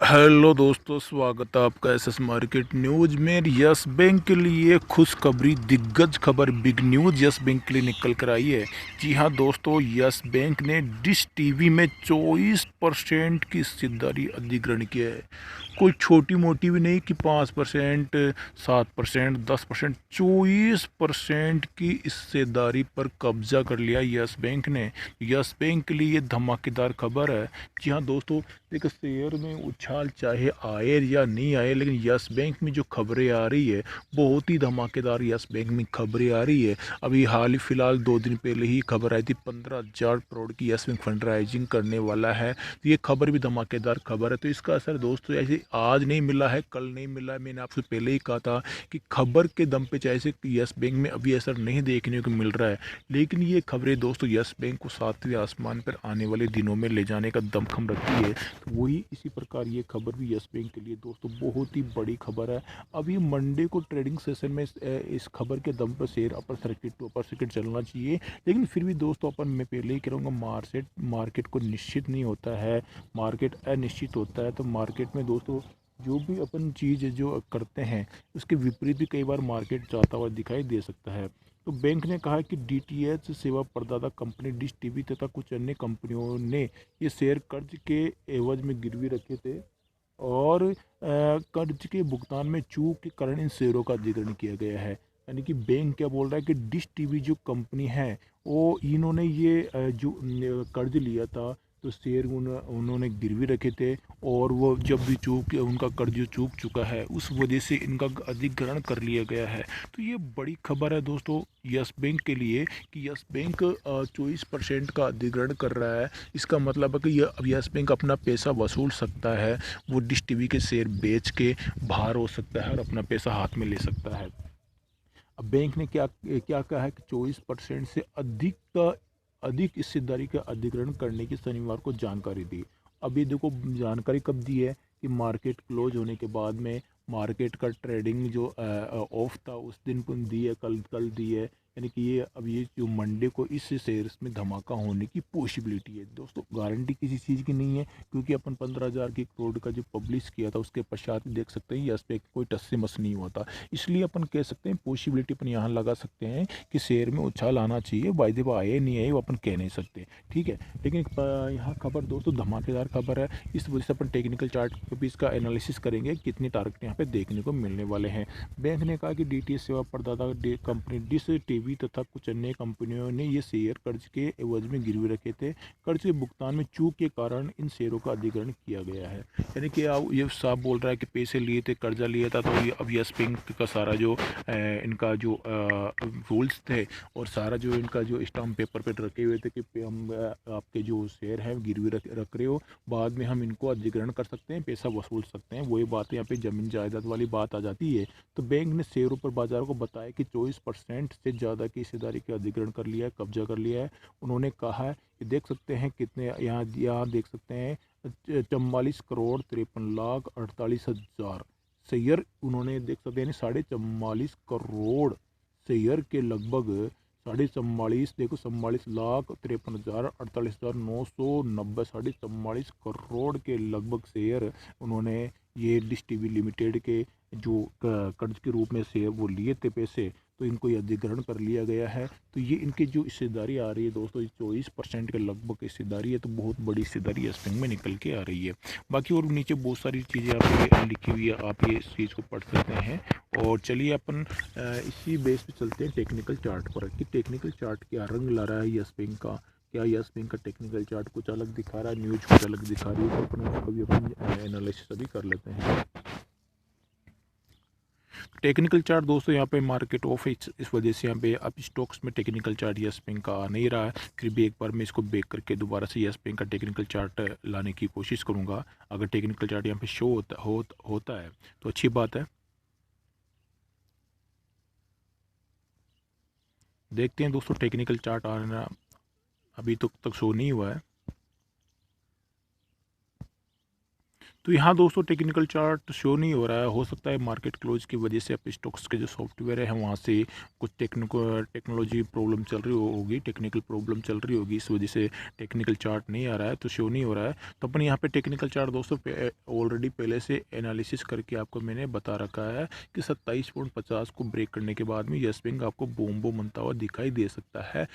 Hello दोस्तों, स्वागत है आपका एसएस मार्केट न्यूज में। यस बैंक के लिए खुशखबरी, दिग्गज खबर, बिग न्यूज यस बैंक के लिए निकल कर आई है। जी हाँ दोस्तों, यस बैंक ने डिश टीवी में 24% की हिस्सेदारी अधिग्रहण किया है। कोई छोटी मोटी भी नहीं कि 5%, 7%, 10%, 24% की हिस्सेदारी पर कब्जा कर लिया यस बैंक ने। यस बैंक के लिए ये धमाकेदार खबर है। जी हाँ दोस्तों, देखो शेयर में उछाल चाहे आए या नहीं आए, लेकिन यस बैंक में जो खबरें आ रही है बहुत ही धमाकेदार यस बैंक में खबरें आ रही है। अभी हाल ही फिलहाल 2 दिन पहले ही खबर आई थी 15,000 करोड़ की यस बैंक फंड राइजिंग करने वाला है। तो ये खबर भी धमाकेदार खबर है। तो इसका असर दोस्तों ऐसे आज नहीं मिला है, कल नहीं मिला है। मैंने आपसे पहले ही कहा था कि खबर के दम पे चाहे से यस बैंक में अभी असर नहीं देखने को मिल रहा है, लेकिन ये खबरें दोस्तों यस बैंक को सातवें आसमान पर आने वाले दिनों में ले जाने का दमखम रखती है। तो वही इसी प्रकार ये खबर भी यस बैंक के लिए दोस्तों बहुत ही बड़ी खबर है। अभी मंडे को ट्रेडिंग सेशन में इस खबर के दम पर share upper circuit to upper circuit चलना चाहिए, लेकिन फिर भी दोस्तों अपन मैं पहले ही कह रहा हूँ, मार्केट को निश्चित नहीं होता है, मार्केट अनिश्चित होता है। तो मार्केट में दोस्तों जो भी अपन चीज़ जो करते हैं उसके विपरीत भी कई बार मार्केट जाता हुआ दिखाई दे सकता है। तो बैंक ने कहा कि डीटीएच सेवा प्रदाता कंपनी डिश टीवी तथा कुछ अन्य कंपनियों ने ये शेयर कर्ज के एवज में गिरवी रखे थे और कर्ज के भुगतान में चूक के कारण इन शेयरों का अधिग्रहण किया गया है। यानी कि बैंक क्या बोल रहा है कि डिश टीवी जो कंपनी है वो इन्होंने ये जो कर्ज लिया था तो शेयर उन्होंने गिरवी रखे थे, और वो जब भी चूक उनका कर्ज चूक चुका है उस वजह से इनका अधिग्रहण कर लिया गया है। तो ये बड़ी खबर है दोस्तों यस बैंक के लिए कि यस बैंक 24% का अधिग्रहण कर रहा है। इसका मतलब है कि अब यस बैंक अपना पैसा वसूल सकता है, वो डिश टीवी के शेयर बेच के बाहर हो सकता है और अपना पैसा हाथ में ले सकता है। अब बैंक ने क्या क्या कहा है कि 24% से अधिक हिस्सेदारी का अधिग्रहण करने की शनिवार को जानकारी दी। अभी देखो जानकारी कब दी है कि मार्केट क्लोज होने के बाद में, मार्केट का ट्रेडिंग जो ऑफ था उस दिन दी है, कल कल दी है। यानी कि ये अब ये जो मंडे को इस शेयर्स में धमाका होने की पॉसिबिलिटी है दोस्तों। गारंटी किसी चीज़ की नहीं है, क्योंकि अपन 15,000 की करोड़ का जो पब्लिश किया था उसके पश्चात देख सकते हैं यस पे कोई टस से मस नहीं हुआ था। इसलिए अपन कह सकते हैं पॉसिबिलिटी अपन यहाँ लगा सकते हैं कि शेयर में उछाल आना चाहिए। बाय द वे आए नहीं आए वो अपन कह नहीं सकते, ठीक है। लेकिन यहाँ खबर दोस्तों धमाकेदार खबर है। इस वजह से अपन टेक्निकल चार्ट पे भी इसका एनालिसिस करेंगे कितने टारगेट यहाँ पे देखने को मिलने वाले हैं। बैंक ने कहा कि डीटीएच सेवा प्रदाता कंपनी डिश टीवी तथा कुछ अन्य कंपनियों ने ये शेयर कर्ज के एवज में गिरवी रखे थे। कर्ज के भुगतान में चूक के कारण इन शेयरों का अधिग्रहण किया गया है। यानी कि अब ये साफ बोल रहा है कि पैसे लिए थे, कर्जा लिया था, तो ये अब यस बैंक का सारा जो इनका जो रूल्स थे और सारा जो इनका जो स्टाम्प पेपर पे रखे हुए थे कि हम आपके जो शेयर हैं गिरवी रख रहे हो, बाद में हम इनको अधिग्रहण कर सकते हैं, पैसा वसूल सकते हैं। वही बात यहाँ पे ज़मीन जायदाद वाली बात आ जाती है। तो बैंक ने शेयरों पर बाजार को बताया कि 24% से ज़्यादा की हिस्सेदारी का अधिग्रहण कर लिया है, कब्जा कर लिया है। उन्होंने कहा है कि देख सकते हैं कितने यहाँ यहाँ देख सकते हैं 44,53,48,000 शेयर उन्होंने देख सकते हैं 44,44 शेयर के लगभग 44,44 देखो 44,53,48,990 44,44 के लगभग शेयर उन्होंने ये डिश टीवी लिमिटेड के जो कर्ज के रूप में शेयर वो लिए थे पैसे, तो इनको ये अधिग्रहण कर लिया गया है। तो ये इनकी जो हिस्सेदारी आ रही है दोस्तों 24% के लगभग हिस्सेदारी है, तो बहुत बड़ी हिस्सेदारी इस बैंक में निकल के आ रही है। बाकी और नीचे बहुत सारी चीज़ें आप ये लिखी हुई है, आप ये इस चीज़ को पढ़ सकते हैं। और चलिए अपन इसी बेस पे चलते हैं टेक्निकल चार्ट पर कि टेक्निकल चार्ट क्या रंग ला रहा है यस बैंक का। क्या यस बैंक का टेक्निकल चार्ट कुछ अलग दिखा रहा है, न्यूज कुछ अलग दिखा रही है, तो अपन उसका भी अपन एनालिसिस अभी कर लेते हैं। टेक्निकल चार्ट दोस्तों यहाँ पे मार्केट ऑफ इस वजह से यहाँ पे अब स्टॉक्स में टेक्निकल चार्ट यस बैंक का आ नहीं रहा है। फिर भी एक बार मैं इसको बेक करके दोबारा से यस बैंक का टेक्निकल चार्ट लाने की कोशिश करूँगा। अगर टेक्निकल चार्ट यहाँ पे शो होता है तो अच्छी बात है। देखते हैं दोस्तों टेक्निकल चार्ट आना अभी तक शो नहीं हुआ है। तो यहाँ दोस्तों टेक्निकल चार्ट शो नहीं हो रहा है, हो सकता है मार्केट क्लोज की वजह से आप स्टॉक्स के जो सॉफ्टवेयर है वहाँ से कुछ टेक्नोलॉजी प्रॉब्लम चल रही होगी, टेक्निकल प्रॉब्लम चल रही होगी, इस वजह से टेक्निकल चार्ट नहीं आ रहा है, तो शो नहीं हो रहा है। तो अपन यहाँ पे टेक्निकल चार्ट दोस्तों ऑलरेडी पहले से एनालिसिस करके आपको मैंने बता रखा है कि 27.50 को ब्रेक करने के बाद में यस बैंक आपको बूम बूम बनता हुआ दिखाई दे सकता है।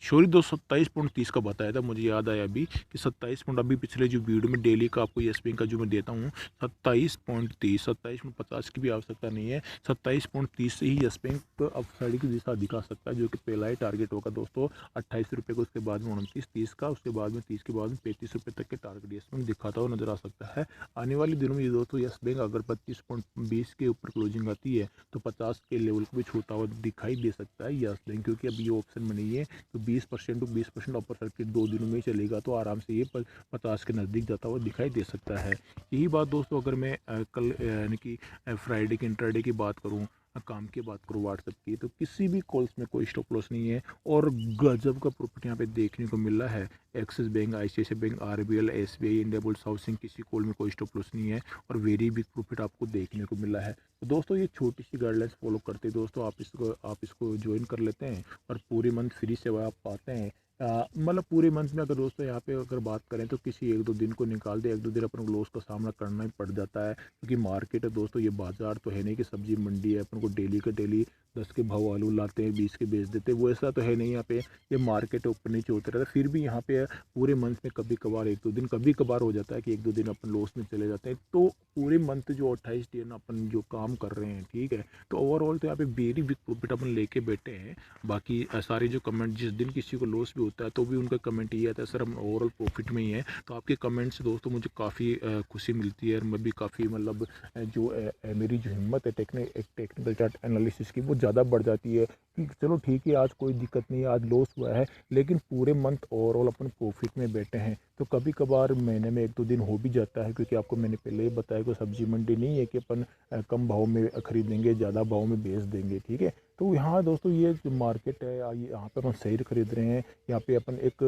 सॉरी दोस्त 27.30 का बताया था, मुझे याद आया अभी कि 27 पॉइंट, अभी पिछले जो वीडियो में डेली का आपको यस बैंक का जो मैं देता हूँ 27.30, 27.50 की भी आवश्यकता नहीं है, 27.30 से ही यस बैंक अब साइड की दिशा दिखा सकता है, जो कि पहला ही टारगेट होगा दोस्तों 28 रुपये का, उसके बाद में 29, 30 का, उसके बाद में 30 के बाद में 35 रुपये तक के टारगेट यस बैंक दिखाता हुआ नजर आ सकता है। आने वाले दिनों में ये दोस्तों यस बैंक अगर 25.20 के ऊपर क्लोजिंग आती है तो 50 के लेवल को भी छूता हुआ दिखाई दे सकता है यस बैंक, क्योंकि अब ये ऑप्शन में नहीं है, तो 20% टू 20% अपर सर्किट 2 दिनों में ही चलेगा, तो आराम से ये 50 के नज़दीक जाता हुआ दिखाई दे सकता है। यही बात दोस्तों अगर मैं कल यानी कि फ्राइडे के इंट्राडे की बात करूँ, काम की बात करूँ व्हाट्सएप की, तो किसी भी कॉल्स में कोई स्टॉप लॉस नहीं है और गजब का प्रॉफिट यहाँ पे देखने को मिल रहा है। Axis bank, ICICI bank, RBL, SBI, India bulls housing, किसी कॉल में कोई स्टॉप लॉस नहीं है और वेरी बिग प्रॉफिट आपको देखने को मिला है। तो दोस्तों ये छोटी सी गाइडलाइंस फॉलो करते दोस्तों आप इसको ज्वाइन कर लेते हैं और पूरे मंथ फ्री सेवा आप पाते हैं। मतलब पूरे मंथ में अगर दोस्तों यहाँ पे अगर बात करें तो किसी 1-2 दिन को निकाल दे, 1-2 दिन अपन को लॉस का सामना करना ही पड़ जाता है, क्योंकि मार्केट है दोस्तों, ये बाजार तो है नहीं कि सब्जी मंडी है अपन को डेली का डेली 10 के भाव आलू लाते हैं 20 के बेच देते हैं, वो ऐसा तो है नहीं। यहाँ पे ये मार्केट ऊपर नीचे होते रहता है, फिर भी यहाँ पे पूरे मंथ में कभी कभार 1-2 दिन कभी कभार हो जाता है कि 1-2 दिन अपन लॉस में चले जाते हैं। तो पूरे मंथ जो 28 दिन अपन जो काम कर रहे हैं, ठीक है, तो ओवरऑल तो यहाँ पे वेरी बिग प्रॉफिट अपन लेके बैठे हैं। बाकी सारे जो कमेंट, जिस दिन किसी को लॉस भी होता है तो भी उनका कमेंट ये आता है सर हम ओवरऑल प्रॉफिट में ही है, तो आपके कमेंट से दोस्तों मुझे काफ़ी खुशी मिलती है और मैं भी काफ़ी मतलब जो मेरी जो हिम्मत है टेक्निकल चार्ट एनालिसिस की वो ज़्यादा बढ़ जाती है कि चलो ठीक है आज कोई दिक्कत नहीं है, आज लॉस हुआ है लेकिन पूरे मंथ ओवरऑल अपन प्रॉफिट में बैठे हैं। तो कभी कभार महीने में 1-2 दिन हो भी जाता है, क्योंकि आपको मैंने पहले ही बताया कि सब्जी मंडी नहीं है कि अपन कम भाव में खरीदेंगे ज़्यादा भाव में बेच देंगे, ठीक है। तो यहाँ दोस्तों ये जो मार्केट है यहाँ पे अपन सही खरीद रहे हैं, यहाँ पे अपन एक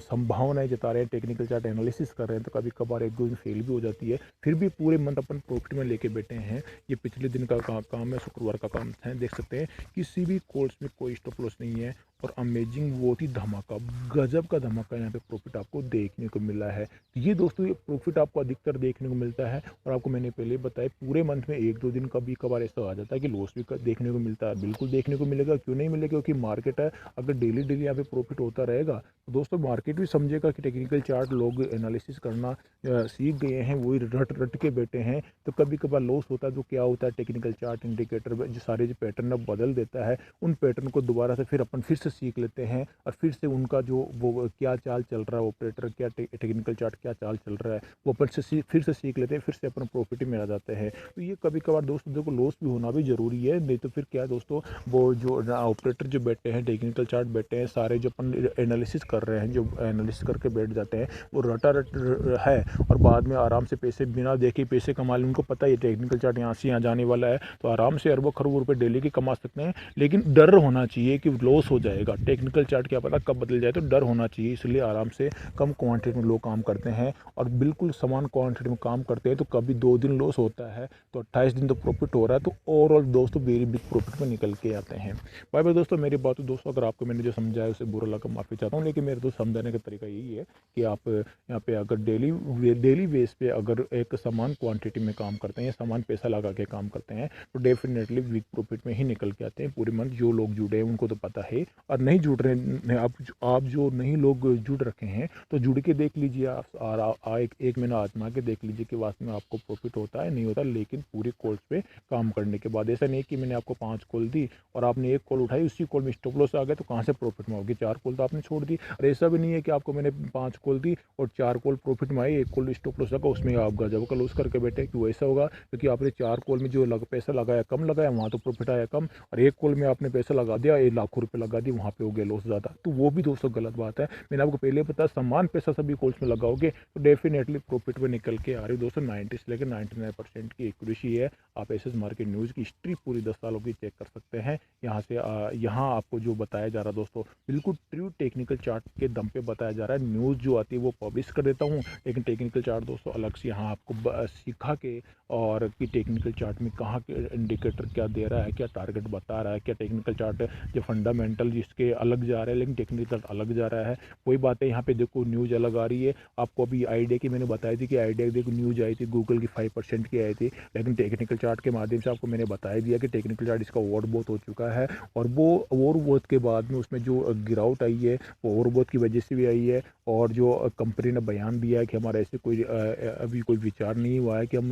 संभावनाएं जता रहे हैं, टेक्निकल चार्ट एनालिसिस कर रहे हैं, तो कभी कभार 1-2 दिन फेल भी हो जाती है, फिर भी पूरे मंथ अपन प्रॉफिट में लेके बैठे हैं। ये पिछले दिन का काम है, शुक्रवार का काम है, देख सकते हैं किसी भी कोर्स में कोई स्टॉप लॉस नहीं है और अमेजिंग बहुत ही धमाका, गजब का धमाका यहाँ पे प्रॉफिट आपको देखने को मिला है। तो ये दोस्तों ये प्रॉफिट आपको अधिकतर देखने को मिलता है और आपको मैंने पहले बताया पूरे मंथ में 1-2 दिन कभी कभार ऐसा आ जाता है कि लॉस भी देखने को मिलता है। बिल्कुल देखने को मिलेगा, क्यों नहीं मिलेगा, क्योंकि मार्केट है, अगर डेली डेली यहाँ पे प्रॉफिट होता रहेगा तो दोस्तों मार्केट भी समझेगा कि टेक्निकल चार्ट लोग एनालिसिस करना सीख गए हैं, वही रट के बैठे हैं। तो कभी कभार लॉस होता है तो क्या होता है, टेक्निकल चार्ट इंडिकेटर जो सारे जो पैटर्न बदल देता है, उन पैटर्न को दोबारा से फिर अपन फिर से सीख लेते हैं और फिर से उनका जो वो क्या चाल चल रहा है, ऑपरेटर क्या टेक्निकल चार्ट क्या चाल चल रहा है, वो अपन से फिर से सीख लेते हैं, फिर से अपन प्रॉफिट में आ जाते हैं। तो ये कभी कभार दोस्तों देखो लॉस भी होना भी जरूरी है, नहीं तो फिर क्या है दोस्तों, वो जो ऑपरेटर जो बैठे हैं टेक्निकल चार्ट बैठे हैं सारे जो अपन एनालिसिस कर रहे हैं, जो एनालिसिस करके बैठ जाते हैं वो रटा रट है और बाद में आराम से पैसे बिना देखे पैसे कमा लें। उनको पता है टेक्निकल चार्ट यहाँ से यहाँ जाने वाला है, तो आराम से अरबों खरबों रुपए डेली के कमा सकते हैं, लेकिन डर होना चाहिए कि लॉस हो जाएगा। टेक्निकल चार्ट क्या पता कब बदल जाए, तो डर होना चाहिए, इसलिए आराम से कम क्वांटिटी में लोग काम करते हैं और बिल्कुल समान क्वांटिटी में काम करते हैं। तो कभी 2 दिन लॉस होता है तो 28 दिन तो प्रॉफिट हो रहा है, तो ओवरऑल दोस्तों वेरी बिग प्रॉफिट में निकल के आते हैं। बाय बाय दोस्तों, मेरी बात दोस्तों अगर आपको मैंने जो समझाया उसे बुरा लगा माफ़ी चाहता हूँ, लेकिन मेरे दोस्त समझाने का तरीका यही है कि आप यहाँ पे अगर डेली बेस पे अगर एक समान क्वांटिटी में काम करते हैं, समान पैसा लगा के काम करते हैं, तो डेफिनेटली बिग प्रॉफिट में ही निकल के आते हैं पूरे मंथ। जो लोग जुड़े हैं उनको तो पता है, और नहीं जुड़ रहे हैं आप जो नहीं लोग जुड़ रखे हैं तो जुड़ के देख लीजिए आप, और एक महीना आजमा के देख लीजिए कि वास्तव में आपको प्रॉफिट होता है नहीं होता। लेकिन पूरे कॉल्स पे काम करने के बाद, ऐसा नहीं कि मैंने आपको 5 कॉल दी और आपने 1 कॉल उठाई, उसी कॉल में स्टॉप लॉस आ गया तो कहाँ से प्रॉफिट में होगी, 4 कॉल तो आपने छोड़ दी। और ऐसा भी नहीं है कि आपको मैंने 5 कॉल दी और 4 कॉल प्रॉफिट में आई, 1 कॉल स्टॉप लॉस लगा उसमें आप गजब का लॉस करके बैठे। क्यों ऐसा होगा, क्योंकि आपने 4 कॉल में जो पैसा लगाया कम लगाया, वहाँ तो प्रॉफिट आया कम, और 1 कॉल में आपने पैसा लगा दिया, 1 लाख रुपये लगा दी, वहाँ पे हो गया लॉस ज़्यादा, तो वो भी दोस्तों गलत बात है। मैंने आपको पहले बताया समान पैसा सभी कॉल्स में लगाओगे तो डेफिनेटली प्रॉफिट में निकल के आ रही है दोस्तों। 90 से लेकर 99% की एक्यूरेसी है। आप एसएस मार्केट न्यूज़ की हिस्ट्री पूरी 10 सालों की चेक कर सकते हैं। यहाँ से यहाँ आपको जो बताया जा रहा है दोस्तों बिल्कुल ट्रू टेक्निकल चार्ट के दम पे बताया जा रहा है। न्यूज़ जो आती है वो पब्लिश कर देता हूँ, लेकिन टेक्निकल चार्ट दोस्तों अलग से यहाँ आपको सिखा के, और कि टेक्निकल चार्ट में कहाँ के इंडिकेटर क्या दे रहा है, क्या टारगेट बता रहा है, क्या टेक्निकल चार्ट जो फंडामेंटल जिसके अलग जा रहा है लेकिन टेक्निकल चार्ट अलग जा रहा है। वही बात है यहाँ पे देखो न्यूज़ अलग आ रही है। आपको अभी आइडिया की मैंने बताई थी कि आइडिया देखो न्यूज़ आई थी गूगल की 5% की आई थी, लेकिन टेक्निकल चार्ट के माध्यम से आपको मैंने बता दिया कि टेक्निकल चार्ट इसका ओवरबोथ हो चुका है, और वो ओवरबोथ के बाद में उसमें जो गिरावट आई है वो ओवरबोथ की वजह से भी आई है। और जो कंपनी ने बयान दिया है कि हमारा ऐसे कोई अभी कोई विचार नहीं हुआ है कि हम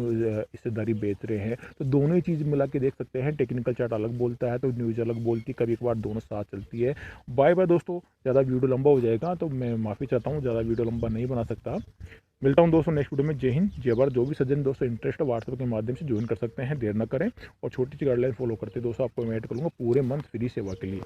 हिस्सेदारी बेच रहे हैं। तो दोनों ही चीज़ मिला के देख सकते हैं, टेक्निकल चार्ट अलग बोलता है तो न्यूज़ अलग बोलती है, कभी कभार दोनों साथ चलती है। बाय बाय दोस्तों, ज़्यादा वीडियो लंबा हो जाएगा तो मैं माफ़ी चाहता हूँ, ज़्यादा वीडियो लंबा नहीं बना सकता। मिलता हूँ दोस्तों नेक्स्ट वीडियो में। जय हिंद जय भारत। जो भी सज्जन दोस्तों इंटरेस्ट है व्हाट्सएप के माध्यम से ज्वाइन कर सकते हैं, देर न करें। और छोटी सी गाइडलाइन फॉलो करते दोस्तों आपको मैं ऐड करूँगा पूरे मंथ फ्री सेवा के लिए।